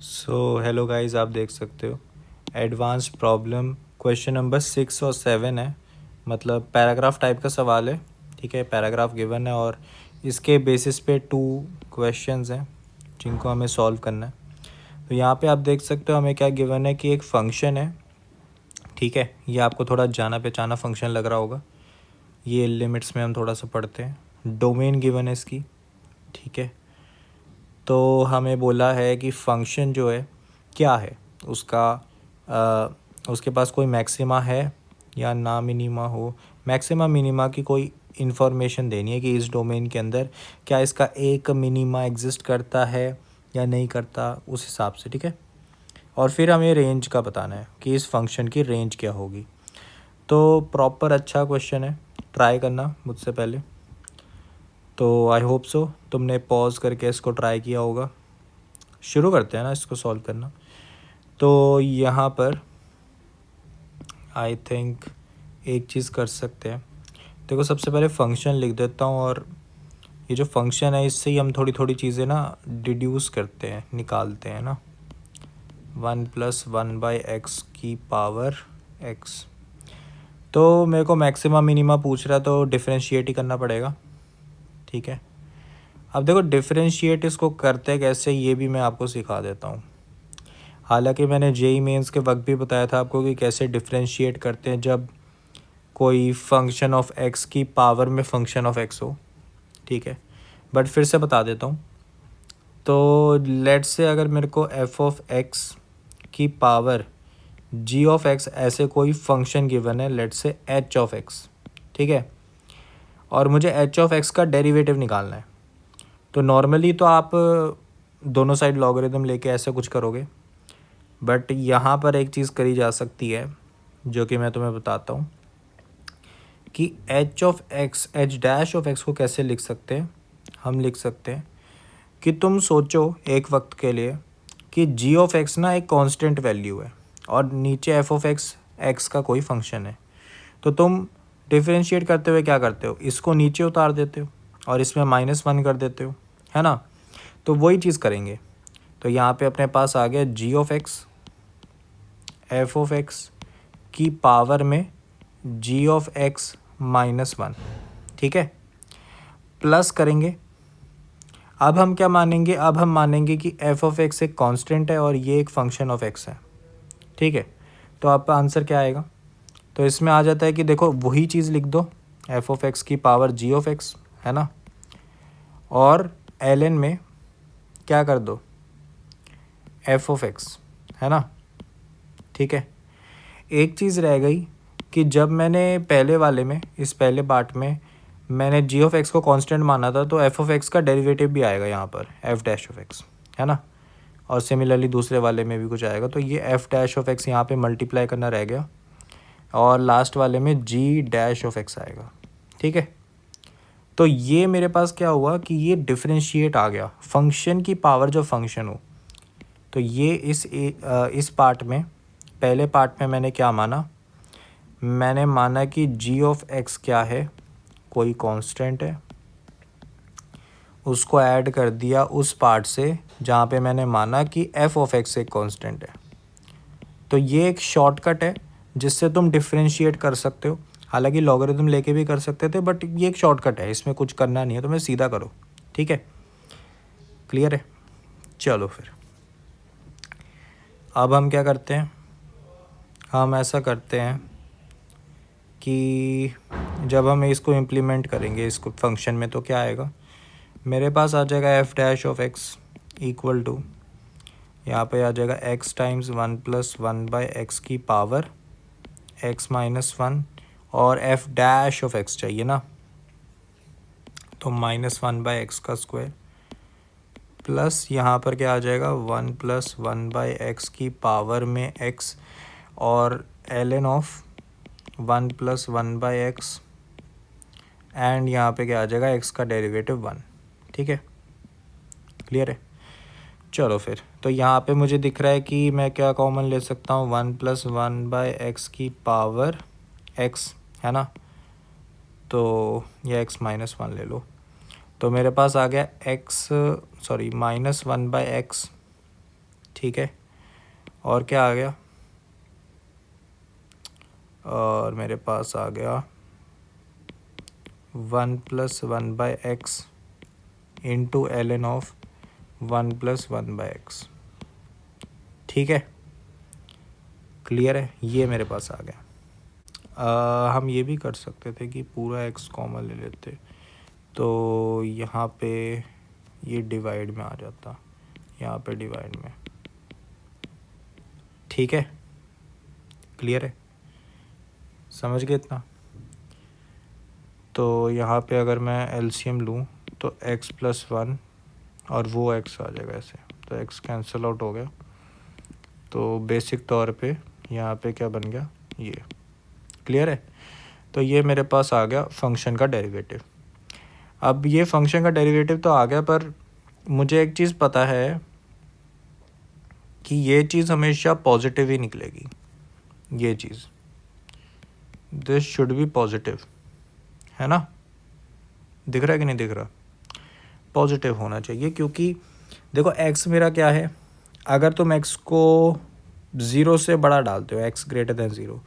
Hello guys, आप देख सकते हो एडवांस प्रॉब्लम क्वेश्चन नंबर 6 और 7 है। मतलब पैराग्राफ टाइप का सवाल है। ठीक है, पैराग्राफ गिवन है और इसके बेसिस पे 2 क्वेश्चंस हैं जिनको हमें सॉल्व करना है। तो यहाँ पे आप देख सकते हो हमें क्या गिवन है कि एक फंक्शन है। ठीक है, ये आपको थोड़ा जाना पहचाना फंक्शन लग रहा होगा। ये लिमिट्स में हम थोड़ा सा पढ़ते हैं। डोमेन गिवन है इसकी। ठीक है, तो हमें बोला है कि फंक्शन जो है क्या है, उसका उसके पास कोई मैक्सिमा है या ना मिनीमा हो। मैक्सिमा मिनीमा की कोई इन्फॉर्मेशन देनी है कि इस डोमेन के अंदर क्या इसका एक मिनीमा एग्जिस्ट करता है या नहीं करता, उस हिसाब से। ठीक है, और फिर हमें रेंज का बताना है कि इस फंक्शन की रेंज क्या होगी। तो प्रॉपर अच्छा क्वेश्चन है, ट्राई करना मुझसे पहले। तो आई होप सो तुमने पॉज करके इसको ट्राई किया होगा। शुरू करते हैं ना इसको सॉल्व करना। तो यहाँ पर आई थिंक एक चीज़ कर सकते हैं। देखो, सबसे पहले फंक्शन लिख देता हूँ और ये जो फंक्शन है इससे ही हम थोड़ी थोड़ी चीज़ें ना डिड्यूस करते हैं, निकालते हैं ना। 1+1/x की पावर x। तो मेरे को मैक्सिमा मिनिमा पूछ रहा है तो डिफरेंशिएट ही करना पड़ेगा। ठीक है, अब देखो डिफरेंशिएट इसको करते कैसे ये भी मैं आपको सिखा देता हूँ। हालांकि मैंने जेई मेंस के वक्त भी बताया था आपको कि कैसे डिफरेंशिएट करते हैं जब कोई फंक्शन ऑफ एक्स की पावर में फंक्शन ऑफ एक्स हो। ठीक है, बट फिर से बता देता हूँ। तो लेट्स से अगर मेरे को एफ ऑफ एक्स की पावर जी ऑफ एक्स ऐसे कोई फंक्शन गिवन है, let's say H of x. ठीक है, और मुझे एच ऑफ एक्स का डेरिवेटिव निकालना है। तो नॉर्मली तो आप दोनों साइड लॉगरिथम लेके ऐसे कुछ करोगे, बट यहाँ पर एक चीज़ करी जा सकती है जो कि मैं तुम्हें बताता हूँ कि H of x, H dash of x को कैसे लिख सकते हैं। हम लिख सकते हैं कि तुम सोचो एक वक्त के लिए कि जी ऑफ एक्स ना एक कांस्टेंट वैल्यू है और नीचे एफ ऑफ एक्स एक्स का कोई फंक्शन है। तो तुम डिफरेंशिएट करते हुए क्या करते हो, इसको नीचे उतार देते हो और इसमें -1 कर देते हो, है ना। तो वही चीज़ करेंगे। तो यहाँ पे अपने पास आ गया g of x f of x की पावर में जी ऑफ एक्स -1। ठीक है, प्लस करेंगे। अब हम क्या मानेंगे, अब हम मानेंगे कि एफ ऑफ एक्स एक कांस्टेंट है और ये एक फंक्शन ऑफ एक्स है। ठीक है, तो आपका आंसर क्या आएगा। तो इसमें आ जाता है कि देखो वही चीज़ लिख दो, एफ ऑफ एक्स की पावर जी ऑफ एक्स, है ना, और एल एन में क्या कर दो, एफ ऑफ एक्स, है ना। ठीक है, एक चीज़ रह गई कि जब मैंने पहले वाले में, इस पहले पार्ट में मैंने जी ऑफ एक्स को कांस्टेंट माना था, तो एफ ऑफ एक्स का डेरिवेटिव भी आएगा यहाँ पर, एफ डैश ऑफ एक्स, है ना। और सिमिलरली दूसरे वाले में भी कुछ आएगा। तो ये एफ डैश ऑफ एक्स यहाँ पे मल्टीप्लाई करना रह गया और लास्ट वाले में जी डैश ऑफ एक्स आएगा। ठीक है, तो ये मेरे पास क्या हुआ कि ये डिफरेंशिएट आ गया, फंक्शन की पावर जो फंक्शन हो। तो ये इस पार्ट में, पहले पार्ट में मैंने क्या माना, मैंने माना कि जी ऑफ एक्स क्या है, कोई कांस्टेंट है, उसको ऐड कर दिया उस पार्ट से जहाँ पे मैंने माना कि एफ ऑफ एक्स एक कांस्टेंट है। तो ये एक शॉर्टकट है जिससे तुम डिफरेंशिएट कर सकते हो। हालांकि लॉगरिथम लेके भी कर सकते थे, बट ये एक शॉर्टकट है, इसमें कुछ करना नहीं है, तुम्हें सीधा करो। ठीक है, क्लियर है। चलो फिर अब हम क्या करते हैं, हम ऐसा करते हैं कि जब हम इसको इम्प्लीमेंट करेंगे इसको फंक्शन में, तो क्या आएगा, मेरे पास आ जाएगा F dash of X equal to, यहाँ पे आ जाएगा x टाइम्स 1+1/x की पावर x-1, और f डैश ऑफ x चाहिए ना, तो -1/x का स्क्वायर प्लस यहाँ पर क्या आ जाएगा 1+1/x की पावर में x, और ln ऑफ 1+1/x, एंड यहाँ पे क्या आ जाएगा x का डेरिवेटिव 1। ठीक है, क्लियर है। चलो फिर, तो यहाँ पे मुझे दिख रहा है कि मैं क्या कॉमन ले सकता हूँ, 1+1/x की पावर x, है ना। तो ये x-1 ले लो, तो मेरे पास आ गया x, सॉरी -1/x। ठीक है, और क्या आ गया, और मेरे पास आ गया 1+1/x into ln of 1+1/x। ठीक है, क्लियर है, ये मेरे पास आ गया। हम ये भी कर सकते थे कि पूरा x कॉमन ले लेते, तो यहाँ पे ये डिवाइड में आ जाता, यहाँ पे डिवाइड में। ठीक है, क्लियर है, समझ गए इतना। तो यहाँ पे अगर मैं एलसीएम लूँ तो x+1 और वो x आ जाएगा ऐसे, तो x कैंसिल आउट हो गया। तो बेसिक तौर पे यहाँ पे क्या बन गया, ये। क्लियर है, तो ये मेरे पास आ गया फंक्शन का डेरिवेटिव। अब ये फंक्शन का डेरिवेटिव तो आ गया, पर मुझे एक चीज़ पता है कि ये चीज़ हमेशा पॉजिटिव ही निकलेगी। ये चीज़, दिस शुड बी पॉजिटिव, है ना, दिख रहा है कि नहीं दिख रहा, पॉजिटिव होना चाहिए। क्योंकि देखो x मेरा क्या है, अगर तुम x को 0 से बड़ा डालते हो, x ग्रेटर देन 0,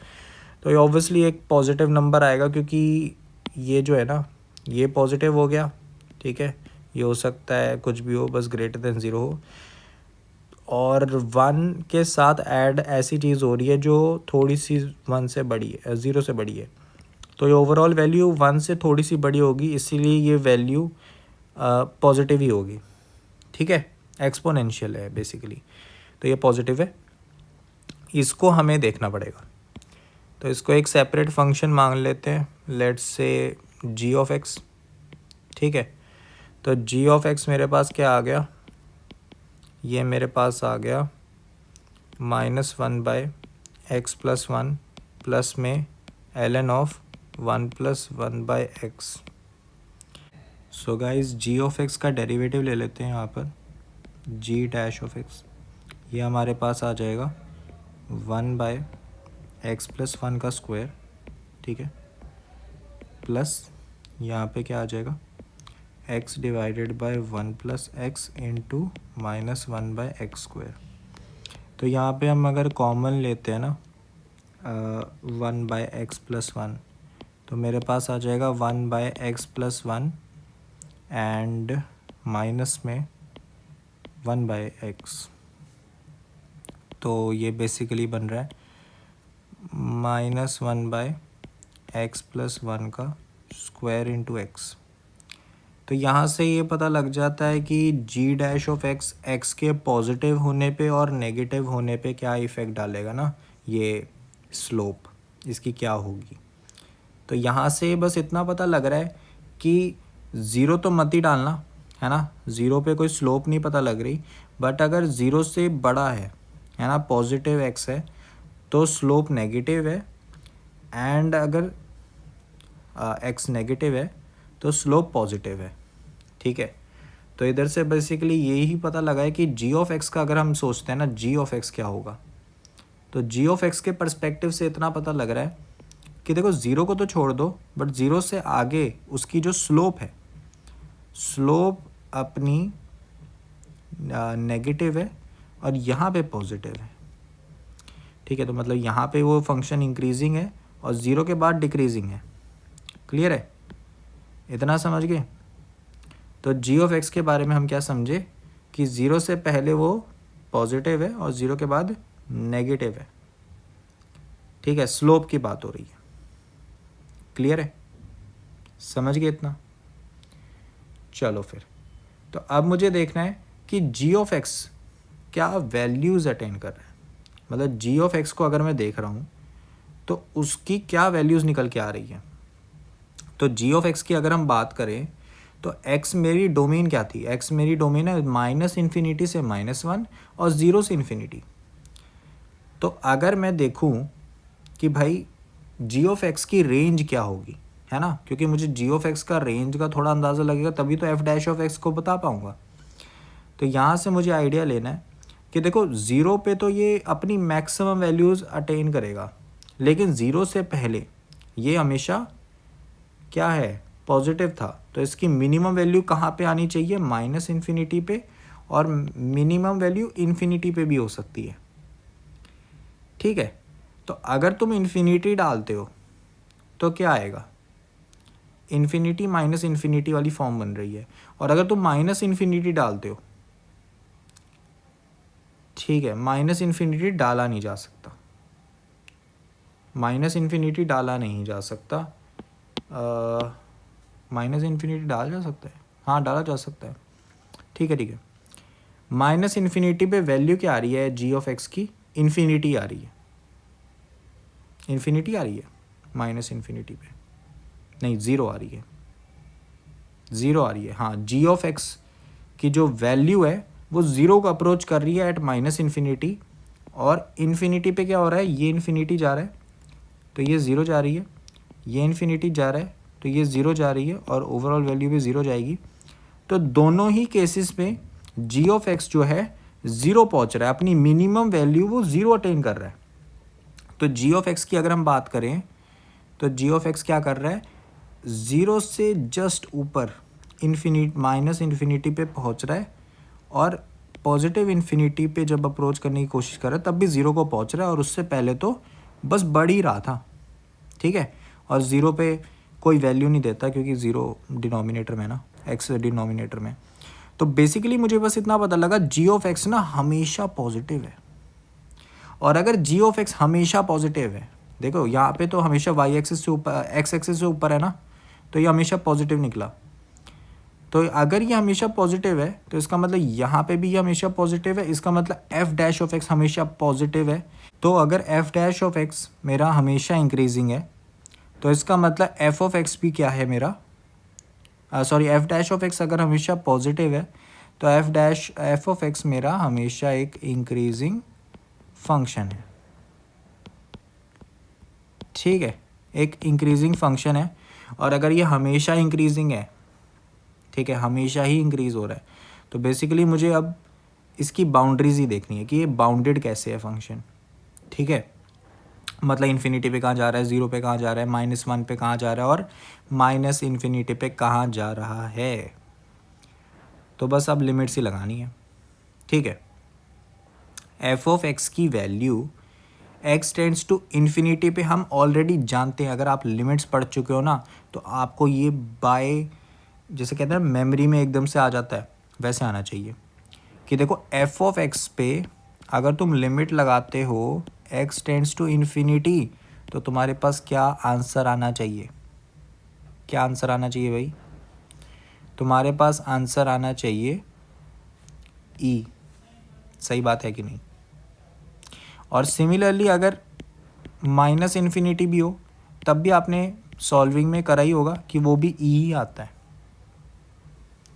तो ये ऑब्वियसली एक पॉजिटिव नंबर आएगा, क्योंकि ये जो है ना, ये पॉजिटिव हो गया। ठीक है, ये हो सकता है कुछ भी हो, बस ग्रेटर देन 0 हो। और 1 के साथ ऐड ऐसी चीज़ हो रही है जो थोड़ी सी 1 से बड़ी है, 0 से बड़ी है, तो ये ओवरऑल वैल्यू 1 से थोड़ी सी बड़ी होगी, इसीलिए ये वैल्यू पॉजिटिव ही होगी। ठीक है, एक्सपोनेंशियल है बेसिकली, तो ये पॉजिटिव है। इसको हमें देखना पड़ेगा, तो इसको एक सेपरेट फंक्शन मान लेते हैं, लेट्स से g(x). ठीक है, तो g(x) मेरे पास क्या आ गया, ये मेरे पास आ गया -1/x+1 प्लस में ln of 1+1/x। So guys g(x) का डेरिवेटिव ले लेते हैं यहाँ पर, g'(x), ये हमारे पास आ जाएगा 1/x+1 का स्क्वायर। ठीक है, प्लस यहाँ पे क्या आ जाएगा, x divided by 1+x into -1/x²। तो यहाँ पे हम अगर कॉमन लेते हैं ना 1/x+1, तो मेरे पास आ जाएगा 1/x+1 एंड माइनस में 1/x। तो ये बेसिकली बन रहा है -1/x+1 का स्क्वायर इंटू x। तो यहाँ से ये पता लग जाता है कि g'(x) x के पॉजिटिव होने पे और नेगेटिव होने पे क्या इफ़ेक्ट डालेगा ना, ये स्लोप इसकी क्या होगी। तो यहाँ से बस इतना पता लग रहा है कि 0 तो मत ही डालना, है ना, 0 पे कोई स्लोप नहीं पता लग रही, बट अगर 0 से बड़ा है ना, पॉजिटिव x है, तो स्लोप नेगेटिव है, एंड अगर x नेगेटिव है तो स्लोप पॉजिटिव है। ठीक है, तो इधर से बेसिकली यही पता लगा है कि g(x) का अगर हम सोचते हैं ना, g(x) क्या होगा, तो g(x) के पर्सपेक्टिव से इतना पता लग रहा है कि देखो 0 को तो छोड़ दो, बट 0 से आगे उसकी जो स्लोप है, स्लोप अपनी नेगेटिव है और यहाँ पे पॉजिटिव है। ठीक है, तो मतलब यहाँ पे वो फंक्शन इंक्रीजिंग है और 0 के बाद डिक्रीजिंग है। क्लियर है, इतना समझ गए। तो g(x) के बारे में हम क्या समझे कि 0 से पहले वो पॉजिटिव है और 0 के बाद नेगेटिव है। ठीक है, स्लोप की बात हो रही है। क्लियर है, समझ गए इतना। चलो फिर, तो अब मुझे देखना है कि g(x) क्या वैल्यूज़ अटेन कर रहा है, मतलब g(x) को अगर मैं देख रहा हूँ तो उसकी क्या वैल्यूज़ निकल के आ रही है। तो g(x) की अगर हम बात करें तो x मेरी डोमेन क्या थी, x मेरी डोमेन है -∞ से -1 और 0 से इन्फिनिटी। तो अगर मैं देखूं कि भाई g(x) की रेंज क्या होगी, है ना, क्योंकि मुझे g(x) का रेंज का थोड़ा अंदाज़ा लगेगा, तभी तो f'(x) को बता पाऊँगा। तो यहाँ से मुझे आइडिया लेना है कि देखो 0 पे तो ये अपनी मैक्सिमम वैल्यूज़ अटेन करेगा, लेकिन 0 से पहले ये हमेशा क्या है, पॉजिटिव था, तो इसकी मिनिमम वैल्यू कहाँ पे आनी चाहिए, -∞ पे, और मिनिमम वैल्यू इन्फिनिटी पे भी हो सकती है, ठीक है। तो अगर तुम इन्फिनिटी डालते हो तो क्या आएगा, इन्फिनिटी माइनस इन्फिनिटी वाली फॉर्म बन रही है। और अगर तुम माइनस इन्फिनिटी डालते हो, ठीक है, माइनस इन्फिनिटी डाला नहीं जा सकता, माइनस इन्फिनिटी डाला नहीं जा सकता, माइनस इन्फिनिटी डाला जा सकता है, हाँ डाला जा सकता है, ठीक है ठीक है। माइनस इन्फिनिटी पे वैल्यू क्या आ रही है जी ऑफ एक्स की, इन्फिनिटी आ रही है, इन्फिनिटी आ रही है, माइनस इन्फिनिटी पे नहीं, ज़ीरो आ रही है, ज़ीरो आ रही है, हाँ। जी ऑफ एक्स की जो वैल्यू है वो ज़ीरो को अप्रोच कर रही है एट माइनस इन्फिनिटी, और इन्फिनिटी पे क्या हो रहा है, ये इन्फिनिटी जा रहा है तो ये ज़ीरो जा रही है, ये इन्फिनिटी जा रहा है तो ये ज़ीरो जा रही है, और ओवरऑल वैल्यू भी ज़ीरो जाएगी। तो दोनों ही केसेस में जी ऑफ एक्स जो है ज़ीरो पहुंच रहा है, अपनी मिनिमम वैल्यू वो ज़ीरो अटेन कर रहा है। तो जी ऑफ एक्स की अगर हम बात करें तो जी ऑफ एक्स क्या कर रहा है, ज़ीरो से जस्ट ऊपर माइनस इन्फिनिटी पे पहुंच रहा है, और पॉजिटिव इन्फिनिटी पे जब अप्रोच करने की कोशिश कर रहा है तब भी ज़ीरो को पहुंच रहा है, और उससे पहले तो बस बढ़ ही रहा था, ठीक है। और ज़ीरो पे कोई वैल्यू नहीं देता क्योंकि ज़ीरो डिनोमिनेटर में ना, एक्स डिनोमिनेटर में। तो बेसिकली मुझे बस इतना पता लगा जी ऑफ एक्स ना हमेशा पॉजिटिव है, और अगर जी ऑफ एक्स हमेशा पॉजिटिव है, देखो यहाँ पे तो हमेशा वाई एक्सिस से ऊपर, एक्स एक्सिस से ऊपर है ना, तो ये हमेशा पॉजिटिव निकला। तो अगर ये हमेशा पॉजिटिव है तो इसका मतलब यहाँ पे भी ये हमेशा पॉजिटिव है, इसका मतलब एफ डैश ऑफ एक्स हमेशा पॉजिटिव है। तो अगर एफ डैश ऑफ एक्स मेरा हमेशा इंक्रीजिंग है तो इसका मतलब एफ ऑफ एक्स भी क्या है मेरा, sorry F dash of x अगर हमेशा पॉजिटिव है तो एफ ऑफ एक्स मेरा हमेशा एक इंक्रीजिंग फंक्शन है, ठीक है, एक इंक्रीजिंग फंक्शन है। और अगर ये हमेशा इंक्रीजिंग है, ठीक है, हमेशा ही इंक्रीज़ हो रहा है, तो बेसिकली मुझे अब इसकी बाउंड्रीज ही देखनी है कि ये बाउंडेड कैसे है फंक्शन, ठीक है। मतलब इन्फिनिटी पे कहाँ जा रहा है, ज़ीरो पे कहाँ जा रहा है, माइनस वन पे कहाँ जा रहा है, और माइनस इन्फिनिटी पे कहाँ जा रहा है। तो बस अब लिमिट्स ही लगानी है, ठीक है। एफ ऑफ एक्स की value X tends to infinity पे हम ऑलरेडी जानते हैं, अगर आप लिमिट्स पढ़ चुके हो ना तो आपको ये बाय जैसे कहते हैं मेमोरी में एकदम से आ जाता है, वैसे आना चाहिए कि देखो एफ ऑफ एक्स पे अगर तुम लिमिट लगाते हो एक्स टेंड्स टू इन्फिनिटी तो तुम्हारे पास क्या आंसर आना चाहिए, क्या आंसर आना चाहिए भाई, तुम्हारे पास आंसर आना चाहिए ई, सही बात है कि नहीं। और सिमिलरली अगर माइनस इन्फिनिटी भी हो तब भी आपने सॉल्विंग में करा ही होगा कि वो भी ई ही आता है,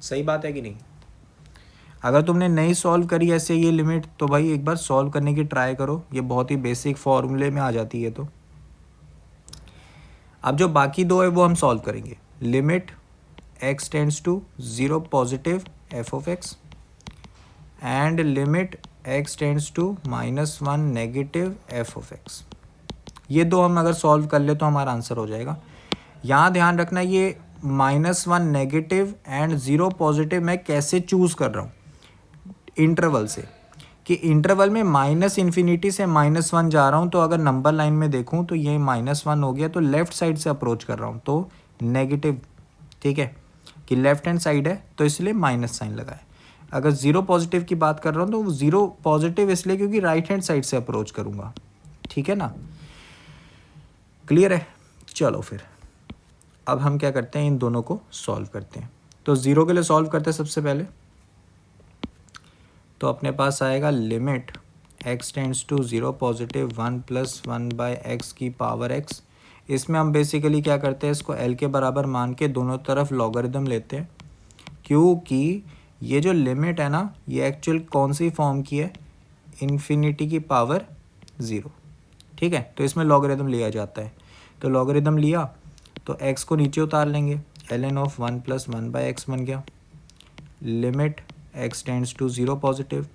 सही बात है कि नहीं। अगर तुमने नहीं सॉल्व करी ऐसे ये लिमिट तो भाई एक बार सॉल्व करने की ट्राई करो, ये बहुत ही बेसिक फॉर्मूले में आ जाती है। तो अब जो बाकी दो है वो हम सॉल्व करेंगे, limit X tends to zero positive F of X and limit X tends to minus one negative F of X. ये दो हम अगर सॉल्व कर ले तो हमारा आंसर हो जाएगा। यहाँ ध्यान रखना ये minus one negative and zero positive मैं कैसे चूज़ कर रहा हूँ इंटरवल से, कि इंटरवल में माइनस इन्फिनिटी से माइनस वन जा रहा हूँ, तो अगर नंबर लाइन में देखूँ तो ये माइनस वन हो गया, तो लेफ़्ट साइड से अप्रोच कर रहा हूँ तो नेगेटिव, ठीक है, कि लेफ़्ट हैंड साइड है तो इसलिए माइनस साइन लगाए। अगर ज़ीरो पॉजिटिव की बात कर रहा हूँ तो ज़ीरो पॉजिटिव इसलिए क्योंकि राइट हैंड साइड से अप्रोच करूँगा, ठीक है ना, क्लियर है। चलो फिर अब हम क्या करते हैं, इन दोनों को सॉल्व करते हैं। तो ज़ीरो के लिए सॉल्व करते हैं सबसे पहले, तो अपने पास आएगा limit X tends to zero positive one plus one by X की पावर एक्स। इसमें हम बेसिकली क्या करते हैं, इसको एल के बराबर मान के दोनों तरफ लॉगरिदम लेते हैं, क्योंकि ये जो लिमिट है ना ये एक्चुअल कौन सी फॉर्म की है, इन्फिनिटी की पावर ज़ीरो, ठीक है। तो इसमें लॉगरिदम लिया जाता है, तो लॉगरिदम लिया तो x को नीचे उतार लेंगे, ln of one plus one by X बन गया, limit x tends to zero positive.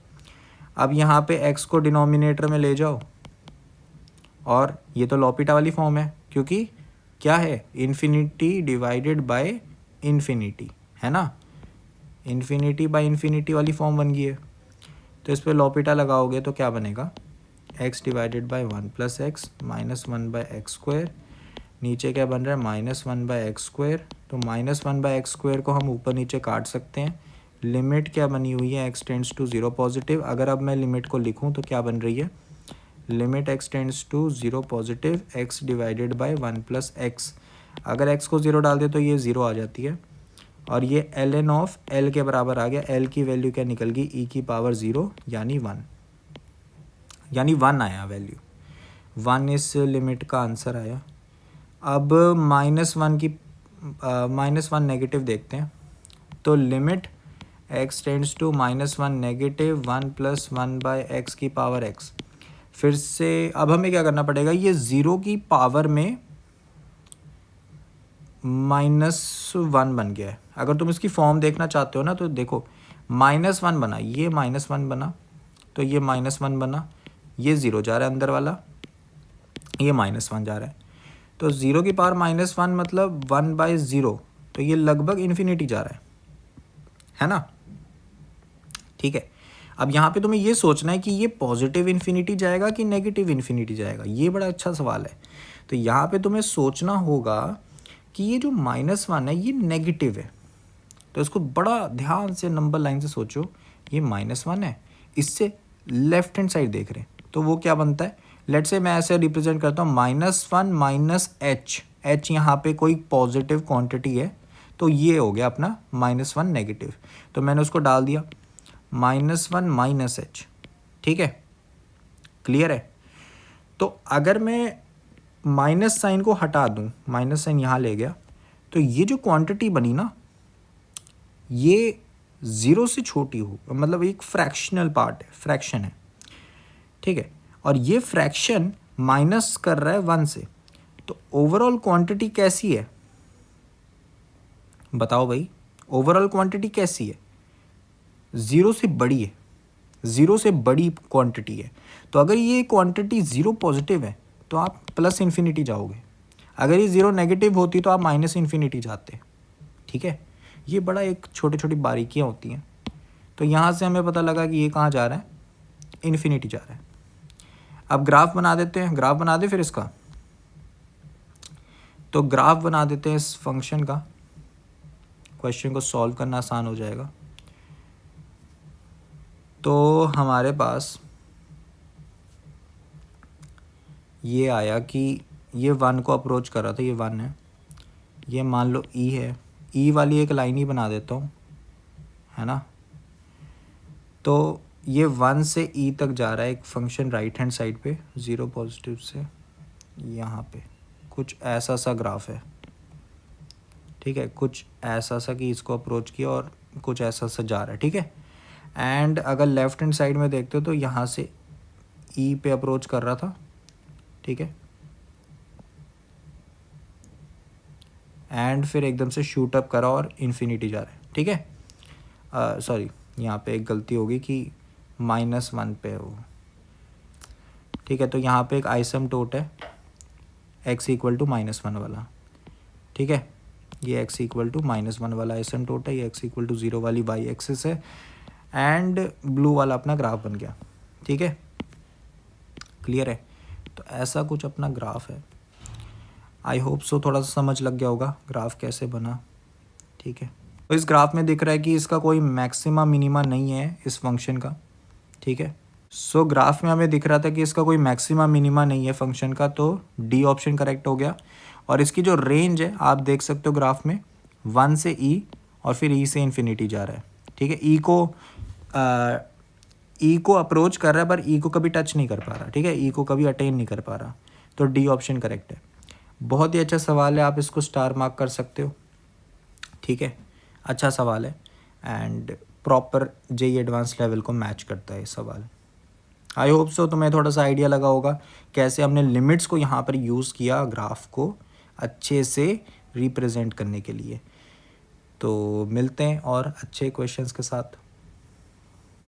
अब यहाँ पे x को डिनोमिनेटर में ले जाओ, और ये तो लॉपिटा वाली फॉर्म है क्योंकि क्या है, इन्फिनिटी डिवाइडेड बाय इन्फिनिटी है ना, इन्फिनिटी बाई इन्फिनिटी वाली फॉर्म बन गई है। तो इस पर लॉपिटा लगाओगे तो क्या बनेगा, x divided by 1 plus x minus 1 by x square, नीचे क्या बन रहा है -1 बाई एक्स स्क्वायर। तो -1 बाई एक्स स्क्वायर को हम ऊपर नीचे काट सकते हैं। लिमिट क्या बनी हुई है, x टेंड्स टू 0 पॉजिटिव। अगर अब मैं लिमिट को लिखूं तो क्या बन रही है, limit x tends to 0 positive x divided by 1 plus X. अगर x को 0 डाल दे तो ये 0 आ जाती है और ये ln ऑफ l के बराबर आ गया। l की वैल्यू क्या निकल गई, e की पावर 0 यानी 1, यानी 1 आया वैल्यू, 1 इस लिमिट का आंसर आया। अब -1 नेगेटिव देखते हैं। तो limit x tends to -1 negative 1 plus 1 by X की पावर x। फिर से अब हमें क्या करना पड़ेगा, ये 0 की पावर में -1 बन गया है। अगर तुम इसकी फॉर्म देखना चाहते हो ना तो देखो, -1 बना, ये -1 बना, तो ये -1 बना, ये 0 जा रहा है अंदर वाला, ये -1 जा रहा है। तो 0 की पावर -1 मतलब 1/0, तो ये लगभग इन्फिनिटी जा रहा है ना। ठीक है, अब यहाँ पे तुम्हें ये सोचना है कि ये पॉजिटिव इन्फिनिटी जाएगा कि नेगेटिव इन्फिनिटी जाएगा, ये बड़ा अच्छा सवाल है। तो यहाँ पे तुम्हें सोचना होगा कि ये जो -1 है ये नेगेटिव है, तो इसको बड़ा ध्यान से नंबर लाइन से सोचो। ये -1 है, इससे लेफ्ट हैंड साइड देख रहे हैं तो वो क्या बनता है, लेट्स से मैं ऐसे रिप्रेजेंट करता हूँ -1 माइनस एच, एच यहाँ पे कोई पॉजिटिव क्वांटिटी है तो ये हो गया अपना -1 नेगेटिव। तो मैंने उसको डाल दिया -1 माइनस एच। ठीक है, क्लियर है। तो अगर मैं माइनस साइन को हटा दूं, माइनस साइन यहाँ ले गया, तो ये जो क्वांटिटी बनी ना ये 0 से छोटी हो, मतलब एक फ्रैक्शनल पार्ट है, फ्रैक्शन है। ठीक है, और ये फ्रैक्शन माइनस कर रहा है 1 से, तो ओवरऑल क्वांटिटी कैसी है बताओ भाई, ओवरऑल क्वांटिटी कैसी है, 0 से बड़ी है, 0 से बड़ी क्वांटिटी है। तो अगर ये क्वांटिटी 0 पॉजिटिव है तो आप प्लस इन्फिनिटी जाओगे, अगर ये 0 नेगेटिव होती तो आप माइनस इन्फिनिटी जाते। ठीक है, ये बड़ा एक छोटी छोटी बारीकियाँ होती हैं। तो यहाँ से हमें पता लगा कि ये कहाँ जा रहा है, इन्फिनिटी जा रहा है। अब ग्राफ बना देते हैं, ग्राफ बना दे फिर इसका। तो ग्राफ बना देते हैं इस फंक्शन का, क्वेश्चन को सॉल्व करना आसान हो जाएगा। तो हमारे पास ये आया कि ये 1 को अप्रोच कर रहा था, ये 1 है, ये मान लो ई है, ई वाली एक लाइन ही बना देता हूँ, है ना। तो ये 1 से ई तक जा रहा है एक फंक्शन राइट हैंड साइड पे, 0 पॉजिटिव से यहाँ पे कुछ ऐसा सा ग्राफ है। ठीक है, कुछ ऐसा सा कि इसको अप्रोच किया और कुछ ऐसा सा जा रहा है। ठीक है, एंड अगर लेफ्ट हैंड साइड में देखते हो तो यहाँ से ई पे अप्रोच कर रहा था। ठीक है, एंड फिर एकदम से शूट अप करा और इन्फिनिटी जा रहा है। ठीक है, सॉरी यहाँ पे एक गलती होगी कि -1 पे है वो। ठीक है, तो यहाँ पे एक आइसमटोट है x इक्वल टू -1 वाला। ठीक है, ये x इक्वल टू -1 वाला आइसमटोट है, ये x इक्वल टू 0 वाली y एक्सिस है, एंड ब्लू वाला अपना ग्राफ बन गया। ठीक है, क्लियर है। तो ऐसा कुछ अपना ग्राफ है। आई होप सो थोड़ा सा समझ लग गया होगा ग्राफ कैसे बना। ठीक है, तो इस ग्राफ में दिख रहा है कि इसका कोई मैक्सिमा मिनिमा नहीं है इस फंक्शन का। ठीक है, सो ग्राफ में हमें दिख रहा था कि इसका कोई मैक्सिमा मिनिमा नहीं है फंक्शन का, तो डी ऑप्शन करेक्ट हो गया। और इसकी जो रेंज है आप देख सकते हो ग्राफ में, 1 से ई और फिर ई से इन्फिनिटी जा रहा है। ठीक है, ई को अप्रोच कर रहा है पर ई को कभी टच नहीं कर पा रहा। ठीक है, ई को कभी अटेन नहीं कर पा रहा, तो डी ऑप्शन करेक्ट है। बहुत ही अच्छा सवाल है, आप इसको स्टार मार्क कर सकते हो। ठीक है, अच्छा सवाल है and proper JEE advance level को मैच करता है ये सवाल। आई होप सो तुम्हें थोड़ा सा आइडिया लगा होगा कैसे हमने लिमिट्स को यहाँ पर यूज़ किया ग्राफ को अच्छे से रिप्रेजेंट करने के लिए। तो मिलते हैं और अच्छे क्वेश्चंस के साथ।